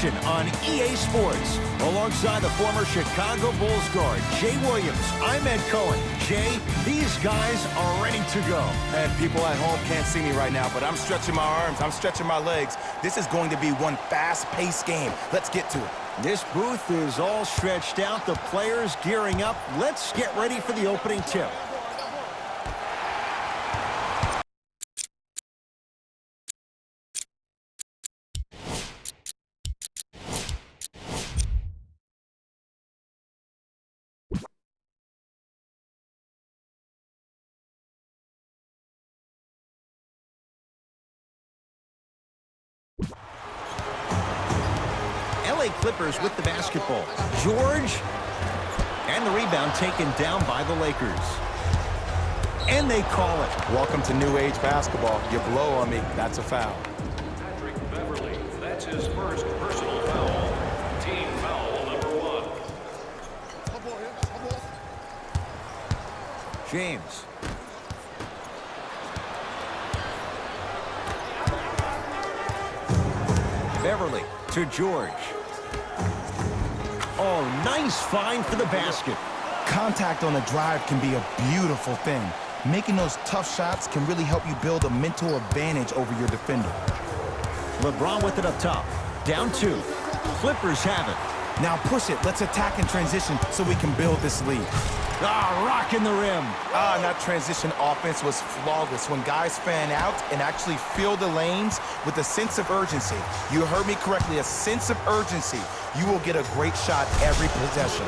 action on EA Sports. Alongside the former Chicago Bulls guard, Jay Williams, I'm Ed Cohen. Jay, these guys are ready to go. And people at home can't see me right now, but I'm stretching my arms, I'm stretching my legs. This is going to be one fast-paced game. Let's get to it. This booth is all stretched out. The players gearing up. Let's get ready for the opening tip. LA Clippers with the basketball. George, and the rebound taken down by the Lakers. And they call it. Welcome to new age basketball. You blow on me, that's a foul. Patrick Beverly, that's his first personal foul. Team foul number 1. James. Beverly to George. Oh, nice find for the basket. Contact on a drive can be a beautiful thing. Making those tough shots can really help you build a mental advantage over your defender. LeBron with it up top. Down 2. Clippers have it. Now push it. Let's attack in transition so we can build this lead. Rocking the rim. That transition offense was flawless when guys fan out and actually fill the lanes with a sense of urgency. You heard me correctly, a sense of urgency. You will get a great shot every possession.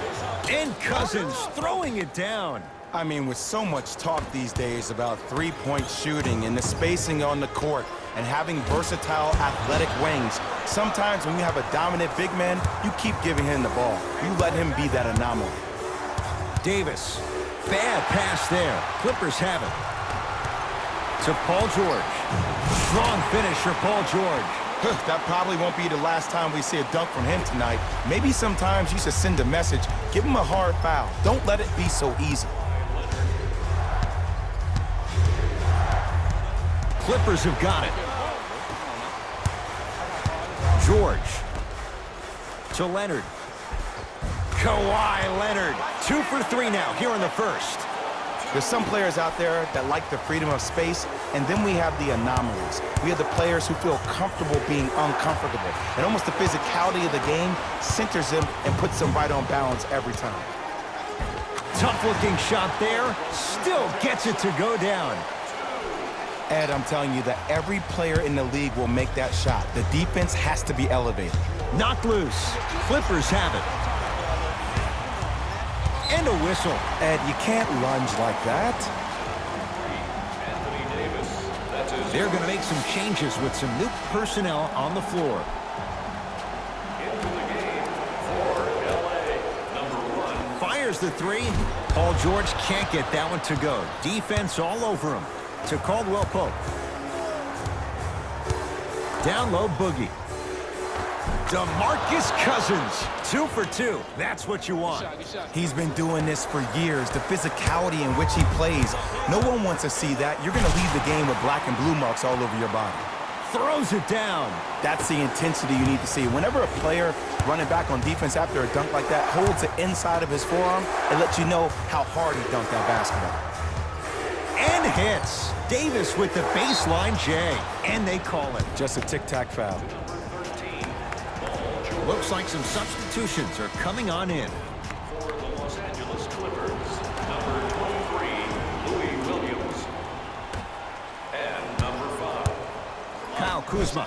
And Cousins throwing it down. I mean, with so much talk these days about three-point shooting and the spacing on the court and having versatile athletic wings, sometimes when you have a dominant big man, you keep giving him the ball. You let him be that anomaly. Davis. Bad pass there. Clippers have it. To Paul George. Strong finish for Paul George. That probably won't be the last time we see a dunk from him tonight. Maybe sometimes you should send a message. Give him a hard foul. Don't let it be so easy. Clippers have got it. George. To Leonard. Kawhi Leonard. 2 for 3 now here in the first. There's some players out there that like the freedom of space, and then we have the anomalies. We have the players who feel comfortable being uncomfortable. And almost the physicality of the game centers them and puts them right on balance every time. Tough-looking shot there. Still gets it to go down. Ed, I'm telling you that every player in the league will make that shot. The defense has to be elevated. Knocked loose. Clippers have it. And a whistle. Ed, you can't lunge like that. Anthony Davis, that's his They're going to make some changes with some new personnel on the floor. into the game for LA. Number 1. Fires the 3. Paul George can't get that one to go. Defense all over him. To Caldwell Pope. Down low, Boogie. DeMarcus Cousins. 2 for 2. That's what you want. He's been doing this for years. The physicality in which he plays. No one wants to see that. You're going to leave the game with black and blue marks all over your body. Throws it down. That's the intensity you need to see. Whenever a player running back on defense after a dunk like that holds the inside of his forearm, it lets you know how hard he dunked that basketball. And hits. Davis with the baseline J. And they call it. Just a tic-tac foul. Looks like some substitutions are coming on in. For the Los Angeles Clippers, number 23, Louis Williams. And number 5. Kyle Kuzma.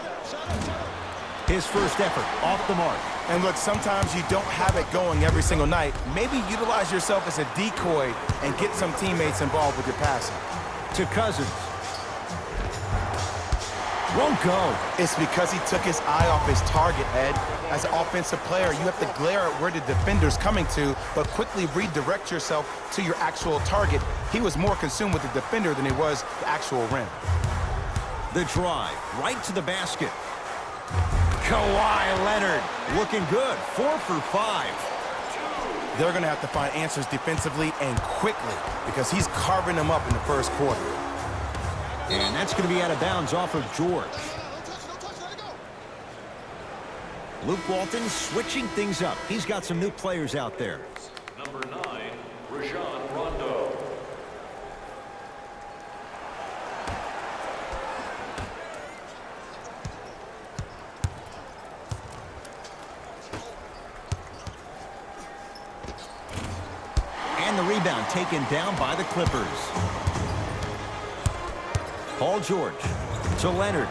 His first effort off the mark. And look, sometimes you don't have it going every single night. Maybe utilize yourself as a decoy and get some teammates involved with your passing. To Cousins. Won't go. It's because he took his eye off his target, Ed. As an offensive player, you have to glare at where the defender's coming to, but quickly redirect yourself to your actual target. He was more consumed with the defender than he was the actual rim. The drive, right to the basket. Kawhi Leonard, looking good, 4 for 5. They're going to have to find answers defensively and quickly because he's carving them up in the first quarter. And that's going to be out of bounds off of George. Luke Walton switching things up. He's got some new players out there. Number 9, Rajon Rondo. And the rebound taken down by the Clippers. Paul George to Leonard.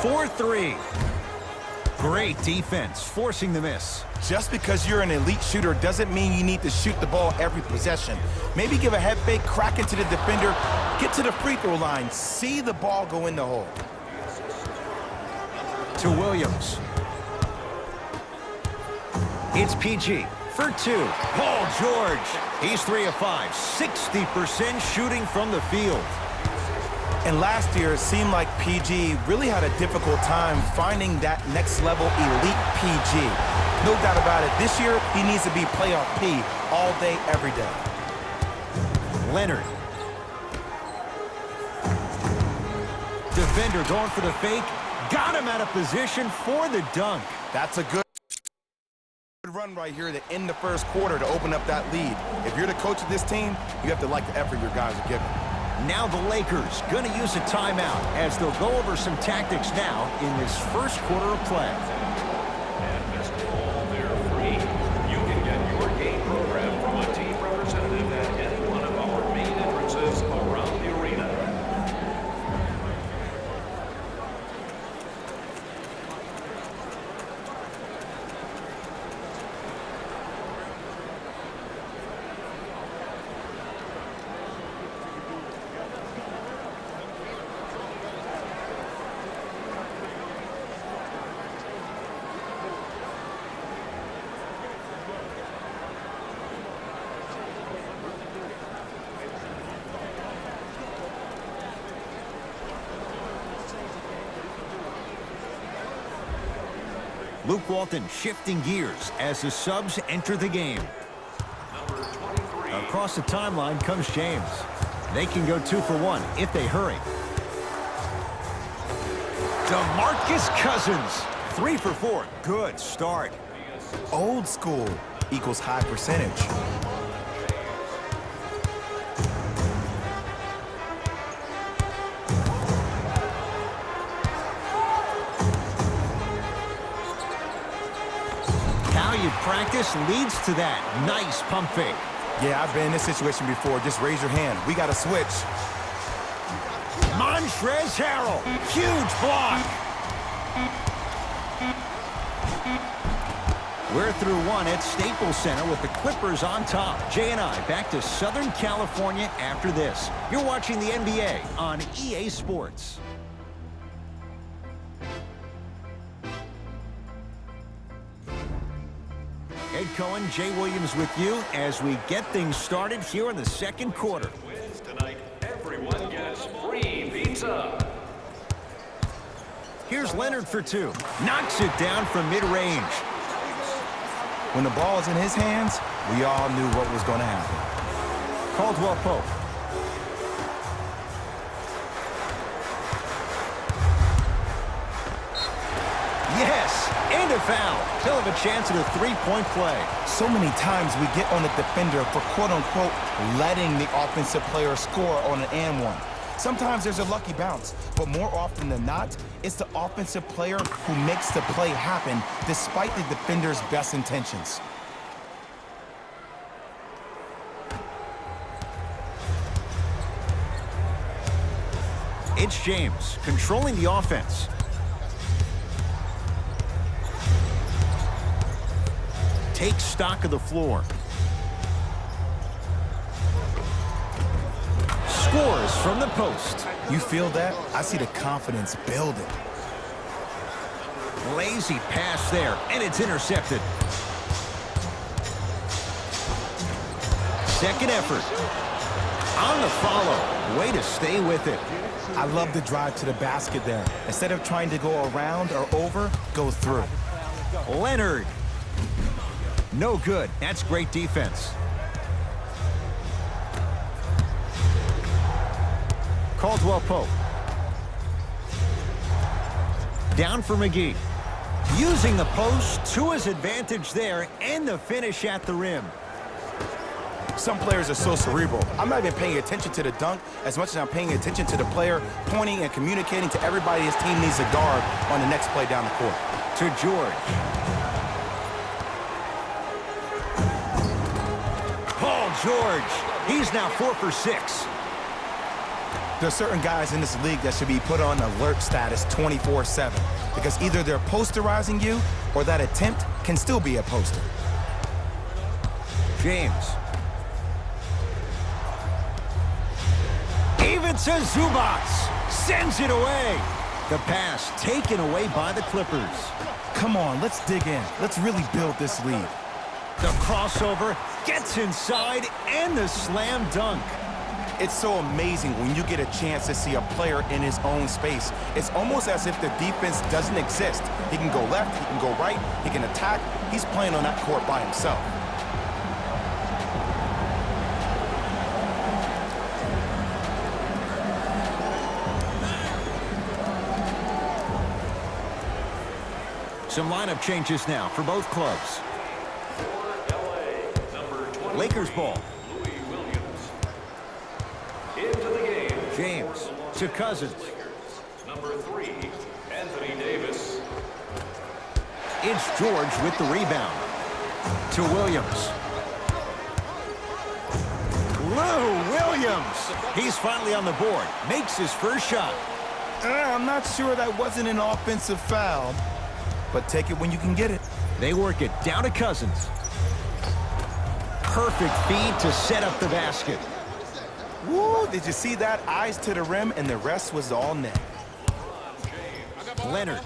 For 3. Great defense, forcing the miss. Just because you're an elite shooter doesn't mean you need to shoot the ball every possession. Maybe give a head fake, crack into the defender, get to the free throw line, see the ball go in the hole. To Williams. It's PG for 2. Paul George. He's 3 of 5. 60% shooting from the field. And last year, it seemed like PG really had a difficult time finding that next level elite PG. No doubt about it, this year, he needs to be playoff P all day, every day. Leonard. Defender going for the fake. Got him out of position for the dunk. That's a good run right here to end the first quarter to open up that lead. If you're the coach of this team, you have to like the effort your guys are giving. Now the Lakers going to use a timeout as they'll go over some tactics now in this first quarter of play. And best of all, they're free. You can get your game program from a team representative at any one of our main entrances around the arena. Luke Walton shifting gears as the subs enter the game. Number 23. Across the timeline comes James. They can go 2 for 1 if they hurry. DeMarcus Cousins, 3 for 4. Good start. Old school equals high percentage. Practice leads to that. Nice pump fake. Yeah, I've been in this situation before. Just raise your hand. We got to switch. Montrezl Harrell. Huge block. We're through 1 at Staples Center with the Clippers on top. Jay and I back to Southern California after this. You're watching the NBA on EA Sports. Ed Cohen, Jay Williams with you as we get things started here in the second quarter. Wins tonight, everyone gets free pizza. Here's Leonard for 2. Knocks it down from mid-range. When the ball is in his hands, we all knew what was going to happen. Caldwell Pope. Yes, and a foul. He'll have a chance at a 3-point play. So many times we get on the defender for quote-unquote letting the offensive player score on an and one. Sometimes there's a lucky bounce, but more often than not, it's the offensive player who makes the play happen despite the defender's best intentions. It's James controlling the offense. Takes stock of the floor. Scores from the post. You feel that? I see the confidence building. Lazy pass there, and it's intercepted. Second effort. On the follow. Way to stay with it. I love the drive to the basket there. Instead of trying to go around or over, go through. Leonard. No good. That's great defense. Caldwell Pope. Down for McGee. Using the post to his advantage there, and the finish at the rim. Some players are so cerebral. I'm not even paying attention to the dunk as much as I'm paying attention to the player pointing and communicating to everybody his team needs a guard on the next play down the court. To George. Paul George. He's now 4 for 6. There's certain guys in this league that should be put on alert status 24/7 because either they're posterizing you or that attempt can still be a poster. James. Even to Zubats. Sends it away. The pass taken away by the Clippers. Come on, let's dig in. Let's really build this lead. The crossover gets inside and the slam dunk. It's so amazing when you get a chance to see a player in his own space. It's almost as if the defense doesn't exist. He can go left, he can go right, he can attack. He's playing on that court by himself. Some lineup changes now for both clubs. For LA, number 23, Lakers ball. Louis Williams. Into the game. James to Cousins. Lakers, number 3, Anthony Davis. It's George with the rebound. To Williams. Lou Williams. He's finally on the board. Makes his first shot. I'm not sure that wasn't an offensive foul, but take it when you can get it. They work it down to Cousins. Perfect feed to set up the basket. Woo, did you see that? Eyes to the rim, and the rest was all net. Leonard.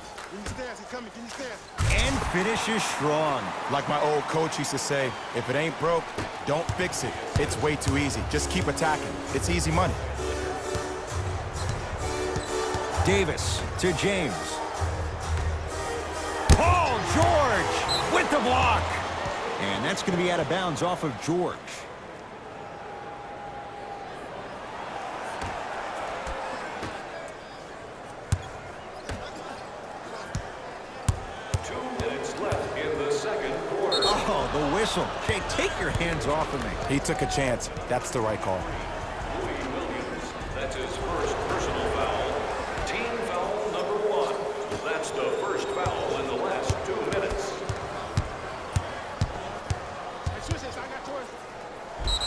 And finishes strong. Like my old coach used to say, if it ain't broke, don't fix it. It's way too easy. Just keep attacking. It's easy money. Davis to James. Paul George with the block. And that's going to be out of bounds off of George. Oh, the whistle. Jay, take your hands off of me. He took a chance. That's the right call. Louis Williams, that's his first personal foul. Team foul number 1. That's the first foul in the last 2 minutes.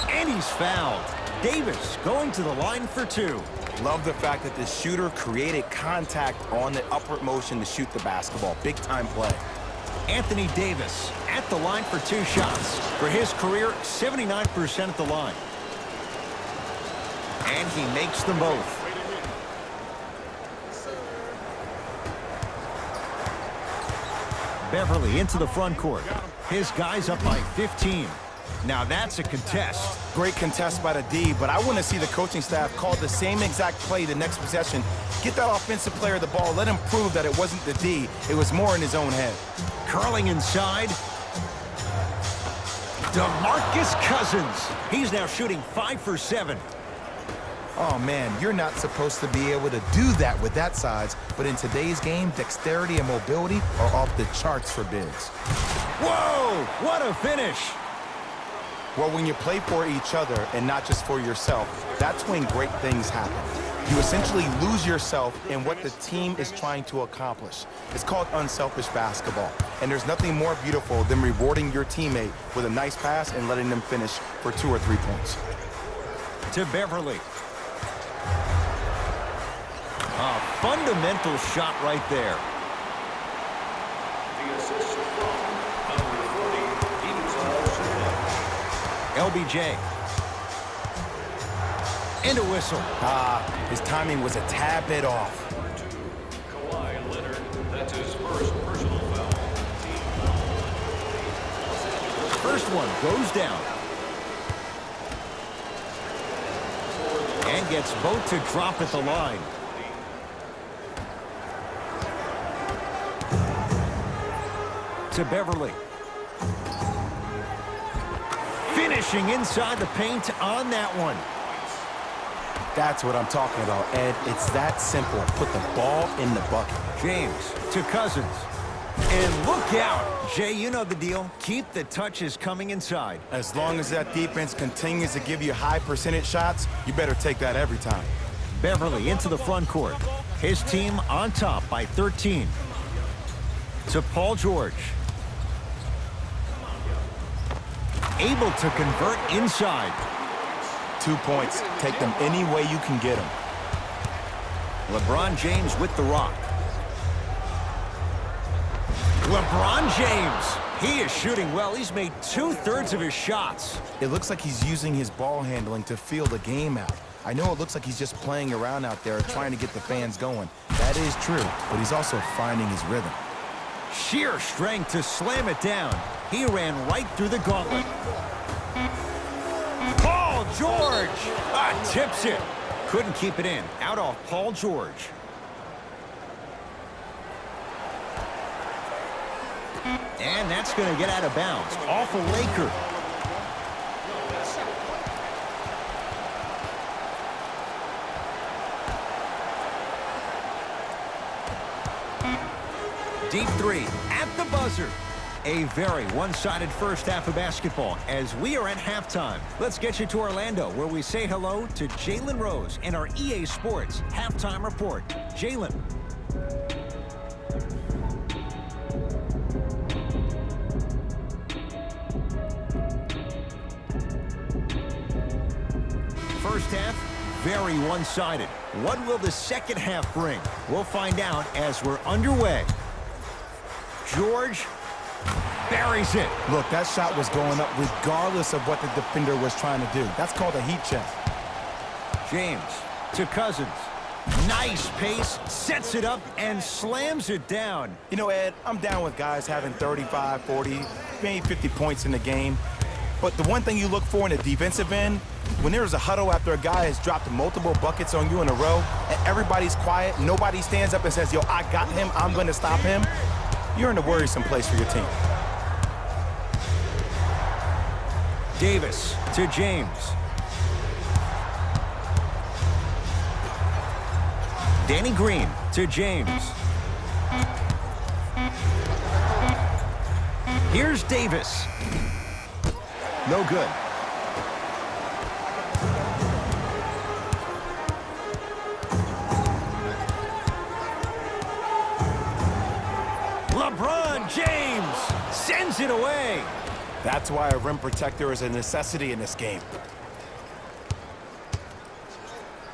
And he's fouled. Davis going to the line for 2. Love the fact that the shooter created contact on the upward motion to shoot the basketball. Big time play. Anthony Davis at the line for 2 shots. For his career, 79% at the line. And he makes them both. Beverly into the front court. His guy's up by 15. Now that's a contest. Great contest by the D, but I want to see the coaching staff call the same exact play the next possession. Get that offensive player the ball. Let him prove that it wasn't the D. It was more in his own head. Curling inside. DeMarcus Cousins. He's now shooting 5 for 7. Oh, man, you're not supposed to be able to do that with that size, but in today's game, dexterity and mobility are off the charts for bigs. Whoa, what a finish. Well, when you play for each other and not just for yourself, that's when great things happen. You essentially lose yourself in what the team is trying to accomplish. It's called unselfish basketball, and there's nothing more beautiful than rewarding your teammate with a nice pass and letting them finish for 2 or 3 points. To Beverly. A fundamental shot right there. The assist from number 40, LBJ. And a whistle. His timing was a tad bit off. Kawhi Leonard, that's his first personal foul. First one goes down. And gets both to drop at the line. To Beverly. Finishing inside the paint on that one. That's what I'm talking about, Ed. It's that simple. Put the ball in the bucket. James to Cousins. And look out. Jay, you know the deal. Keep the touches coming inside. As long as that defense continues to give you high percentage shots, you better take that every time. Beverly into the front court. His team on top by 13. To Paul George. Able to convert inside. 2 points. Take them any way you can get them. LeBron James with the rock. LeBron James. He is shooting well. He's made 2/3 of his shots. It looks like he's using his ball handling to feel the game out. I know it looks like he's just playing around out there trying to get the fans going. That is true, but he's also finding his rhythm. Sheer strength to slam it down. He ran right through the gauntlet. Paul George! Tips it. Couldn't keep it in. Out off Paul George. And that's going to get out of bounds. Off a Laker. Deep three at the buzzer. A very one-sided first half of basketball as we are at halftime. Let's get you to Orlando, where we say hello to Jalen Rose in our EA Sports Halftime Report. Jalen. First half, very one-sided. What will the second half bring? We'll find out as we're underway. George buries it. Look, that shot was going up regardless of what the defender was trying to do. That's called a heat check. James to Cousins. Nice pace, sets it up, and slams it down. You know, Ed, I'm down with guys having 35, 40, maybe 50 points in the game. But the one thing you look for in the defensive end, when there's a huddle after a guy has dropped multiple buckets on you in a row, and everybody's quiet, nobody stands up and says, yo, I got him, I'm going to stop him, you're in a worrisome place for your team. Davis to James. Danny Green to James. Here's Davis. No good. LeBron James sends it away. That's why a rim protector is a necessity in this game.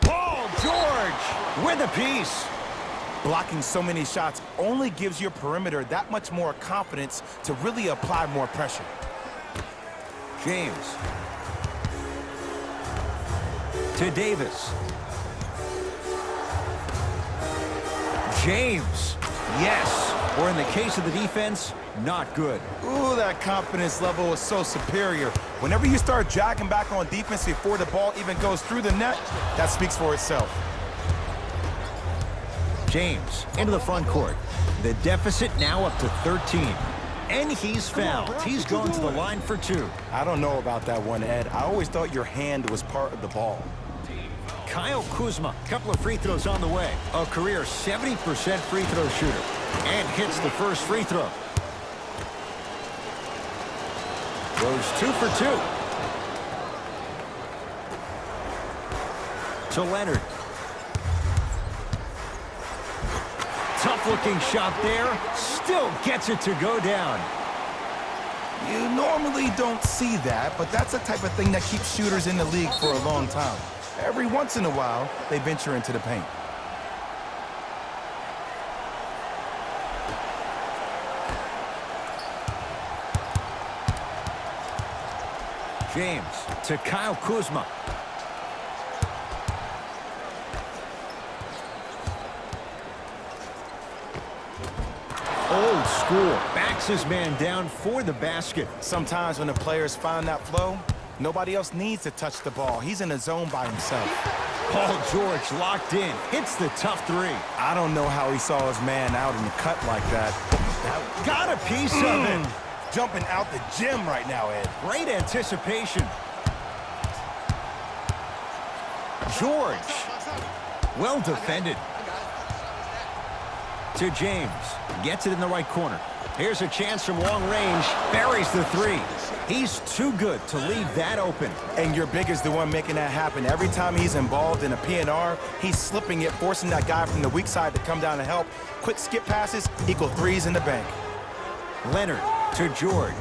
Paul George with a piece. Blocking so many shots only gives your perimeter that much more confidence to really apply more pressure. James to Davis. James, yes. Or in the case of the defense, not good. Ooh, that confidence level is so superior. Whenever you start jogging back on defense before the ball even goes through the net, that speaks for itself. James into the front court. The deficit now up to 13. And he's fouled. He's going to the line for two. I don't know about that one, Ed. I always thought your hand was part of the ball. Kyle Kuzma, couple of free throws on the way. A career 70% free throw shooter. And hits the first free throw. Goes 2 for 2. To Leonard. Tough-looking shot there. Still gets it to go down. You normally don't see that, but that's the type of thing that keeps shooters in the league for a long time. Every once in a while, they venture into the paint. James to Kyle Kuzma. Old school. Backs his man down for the basket. Sometimes when the players find that flow, nobody else needs to touch the ball. He's in the zone by himself. Paul George locked in. Hits the tough three. I don't know how he saw his man out in the cut like that. Got a piece of it. Jumping out the gym right now, Ed. Great anticipation. George. Well defended. To James. Gets it in the right corner. Here's a chance from long range. Buries the three. He's too good to leave that open. And your big is the one making that happen. Every time he's involved in a PNR, he's slipping it, forcing that guy from the weak side to come down and help. Quick skip passes equal threes in the bank. Leonard to George.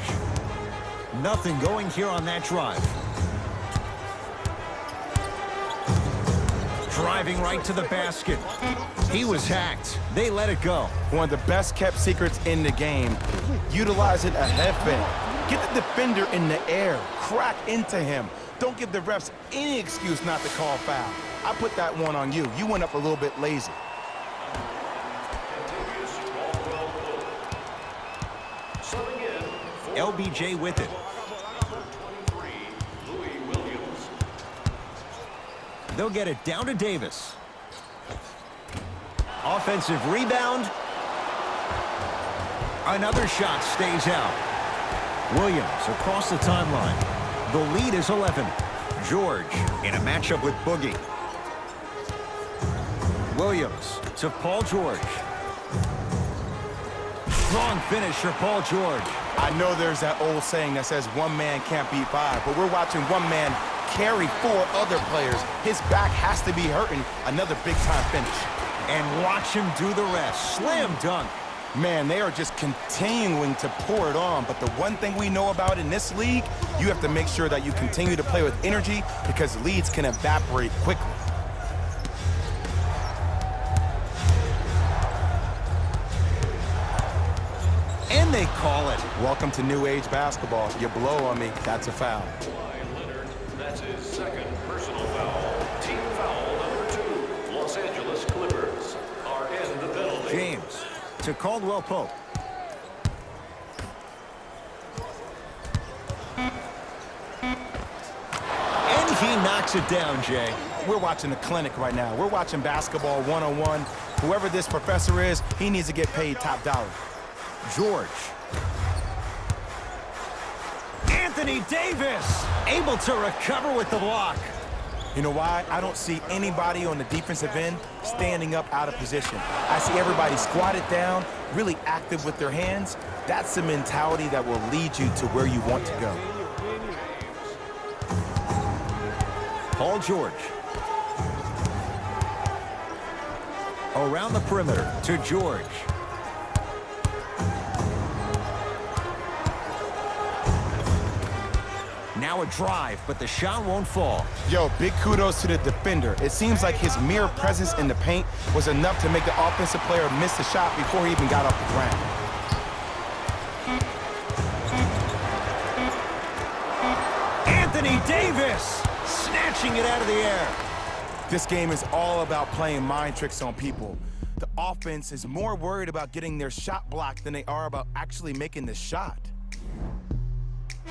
Nothing going here on that drive. Driving right to the basket. He was hacked. They let it go. One of the best kept secrets in the game. Utilizing a head fake. Get the defender in the air. Crack into him. Don't give the refs any excuse not to call foul. I put that one on you. You went up a little bit lazy. LBJ with it. They'll get it down to Davis. Offensive rebound. Another shot stays out. Williams across the timeline. The lead is 11. George in a matchup with Boogie. Williams to Paul George. Strong finish for Paul George. I know there's that old saying that says one man can't beat five, but we're watching one man carry four other players. His back has to be hurting. Another big-time finish. And watch him do the rest. Slam dunk. Man, they are just continuing to pour it on. But the one thing we know about in this league, you have to make sure that you continue to play with energy because leads can evaporate quickly. And they call it. Welcome to new age basketball. You blow on me, that's a foul. Leonard, that's his second personal foul. Team foul number 2. Los Angeles Clippers are in the penalty. James to Caldwell Pope. And he knocks it down, Jay. We're watching a clinic right now. We're watching basketball 101. Whoever this professor is, he needs to get paid top dollar. George. Anthony Davis able to recover with the block. You know why? I don't see anybody on the defensive end standing up out of position. I see everybody squatted down, really active with their hands. That's the mentality that will lead you to where you want to go. Paul George. Around the perimeter to George. Now a drive, but the shot won't fall. Yo, big kudos to the defender. It seems like his mere presence in the paint was enough to make the offensive player miss the shot before he even got off the ground. Anthony Davis snatching it out of the air. This game is all about playing mind tricks on people. The offense is more worried about getting their shot blocked than they are about actually making the shot.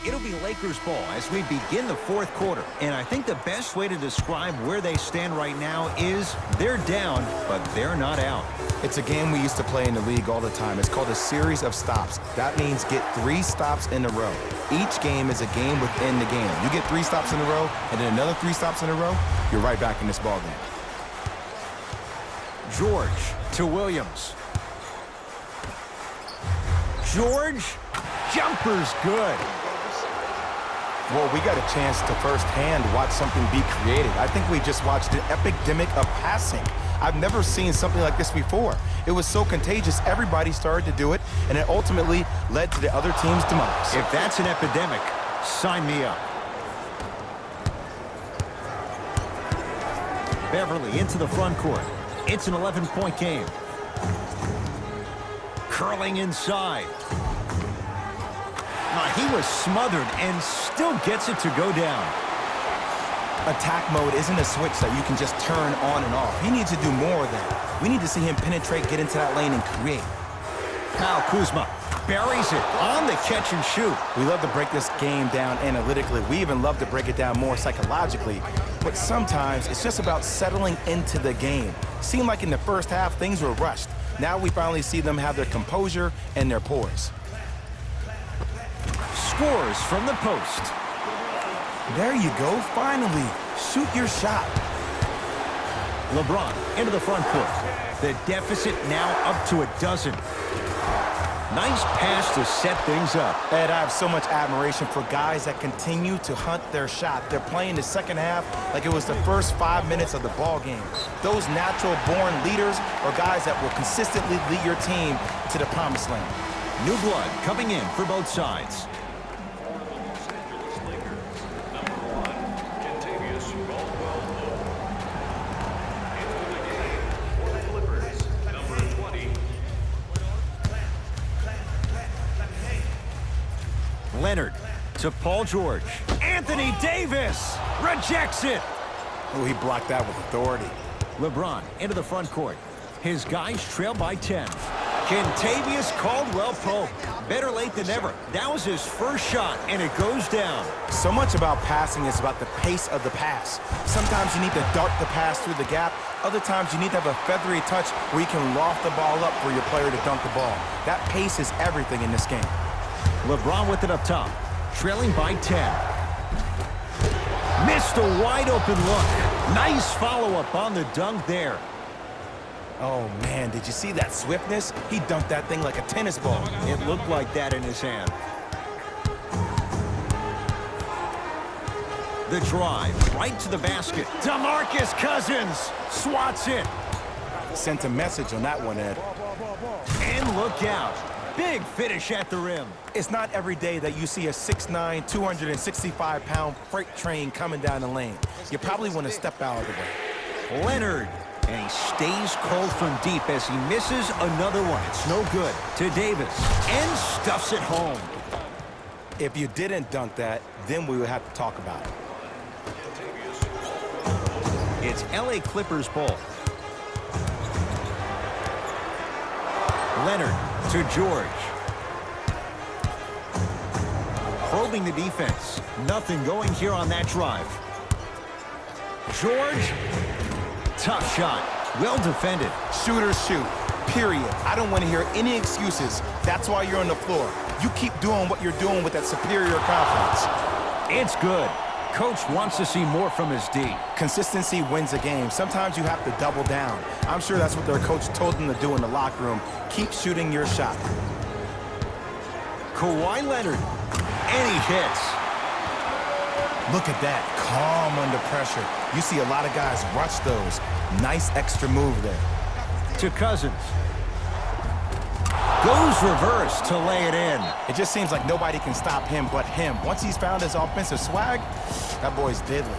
It'll be Lakers ball as we begin the fourth quarter. And I think the best way to describe where they stand right now is they're down, but they're not out. It's a game we used to play in the league all the time. It's called a series of stops. That means get 3 stops in a row. Each game is a game within the game. You get 3 stops in a row, and then another 3 stops in a row, you're right back in this ball game. George to Williams. George, jumper's good. Well, we got a chance to firsthand watch something be created. I think we just watched an epidemic of passing. I've never seen something like this before. It was so contagious, everybody started to do it, and it ultimately led to the other team's demise. If that's an epidemic, sign me up. Beverly into the front court. It's an 11-point game. Curling inside. He was smothered and still gets it to go down. Attack mode isn't a switch that you can just turn on and off. He needs to do more of that. We need to see him penetrate, get into that lane, and create. Kyle Kuzma buries it on the catch and shoot. We love to break this game down analytically. We even love to break it down more psychologically. But sometimes it's just about settling into the game. Seemed like in the first half, things were rushed. Now we finally see them have their composure and their poise. Scores from the post. There you go, finally. Shoot your shot. LeBron into the front court. The deficit now up to a dozen. Nice pass to set things up. Ed, I have so much admiration for guys that continue to hunt their shot. They're playing the second half like it was the first 5 minutes of the ball game. Those natural-born leaders are guys that will consistently lead your team to the promised land. New blood coming in for both sides. Leonard to Paul George. Anthony Davis rejects it. Oh, he blocked that with authority. LeBron into the front court. His guys trail by 10. Kentavious Caldwell-Pope. Better late than never. That was his first shot, and it goes down. So much about passing is about the pace of the pass. Sometimes you need to dart the pass through the gap. Other times you need to have a feathery touch where you can loft the ball up for your player to dunk the ball. That pace is everything in this game. LeBron with it up top, trailing by 10. Missed a wide open look. Nice follow-up on the dunk there. Oh, man, did you see that swiftness? He dunked that thing like a tennis ball. It looked like that in his hand. The drive, right to the basket. DeMarcus Cousins swats it. Sent a message on that one, Ed. And look out. Big finish at the rim. It's not every day that you see a 6'9", 265-pound freight train coming down the lane. You probably want to step out of the way. Leonard. And he stays cold from deep as he misses another one. It's no good. To Davis. And stuffs it home. If you didn't dunk that, then we would have to talk about it. It's LA Clippers ball. Leonard to George. Probing the defense. Nothing going here on that drive. George. Tough shot. Well defended. Shooters shoot. Period. I don't want to hear any excuses. That's why you're on the floor. You keep doing what you're doing with that superior confidence. It's good. Coach wants to see more from his D. Consistency wins a game. Sometimes you have to double down. I'm sure that's what their coach told them to do in the locker room. Keep shooting your shot. Kawhi Leonard. And he hits. Look at that. Calm under pressure. You see a lot of guys rush those. Nice extra move there. To Cousins. Goes reverse to lay it in. It just seems like nobody can stop him but him. Once he's found his offensive swag, that boy's deadly.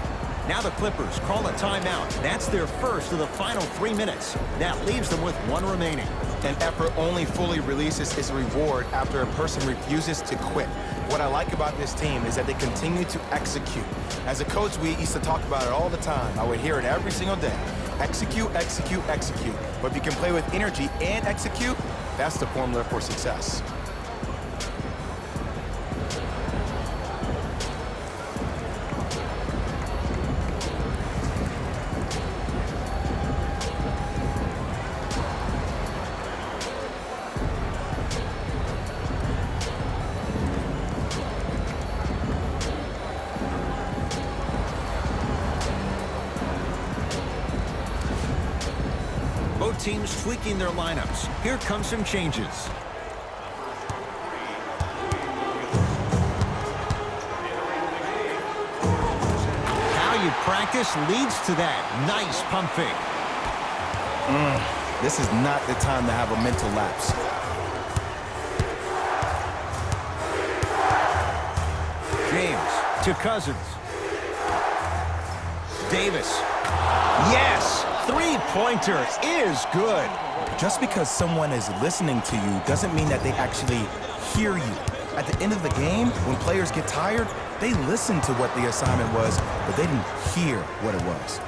Now the Clippers call a timeout. That's their first of the final 3 minutes. That leaves them with one remaining. An effort only fully releases its reward after a person refuses to quit. What I like about this team is that they continue to execute. As a coach, we used to talk about it all the time. I would hear it every single day. Execute, execute, execute. But if you can play with energy and execute, that's the formula for success. Both teams tweaking their lineups. Here come some changes. How you practice leads to that. Nice pump fake. This is not the time to have a mental lapse. James to Cousins. Davis. Yes! Three-pointer is good. Just because someone is listening to you doesn't mean that they actually hear you. At the end of the game, when players get tired, they listen to what the assignment was, but they didn't hear what it was.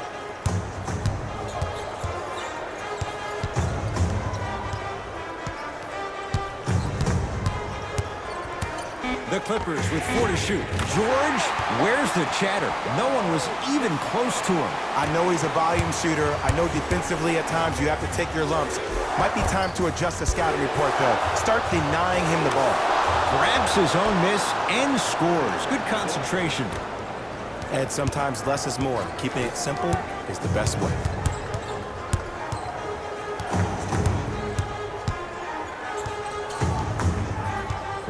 The Clippers with 4 to shoot. George, where's the chatter? No one was even close to him. I know he's a volume shooter. I know defensively at times you have to take your lumps. Might be time to adjust the scouting report, though. Start denying him the ball. Grabs his own miss and scores. Good concentration. Ed, sometimes less is more. Keeping it simple is the best way.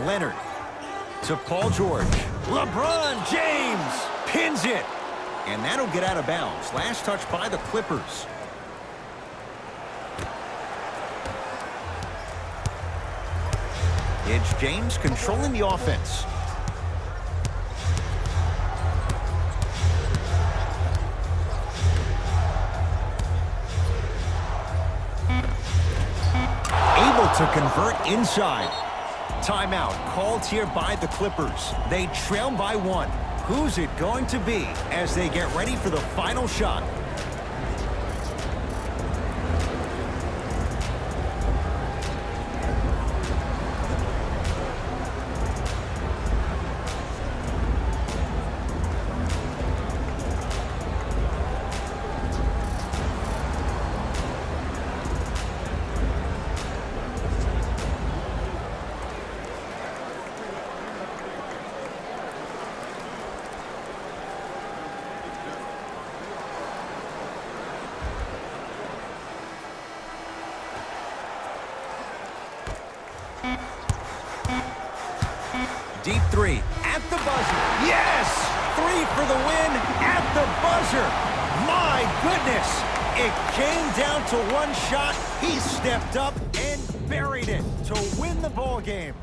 Leonard. To Paul George. LeBron James pins it. And that'll get out of bounds. Last touch by the Clippers. It's James controlling the offense. Able to convert inside. Timeout called here by the Clippers. They trail by 1. Who's it going to be as they get ready for the final shot? Deep three at the buzzer. Yes! 3 for the win at the buzzer. My goodness! It came down to one shot. He stepped up and buried it to win the ball game.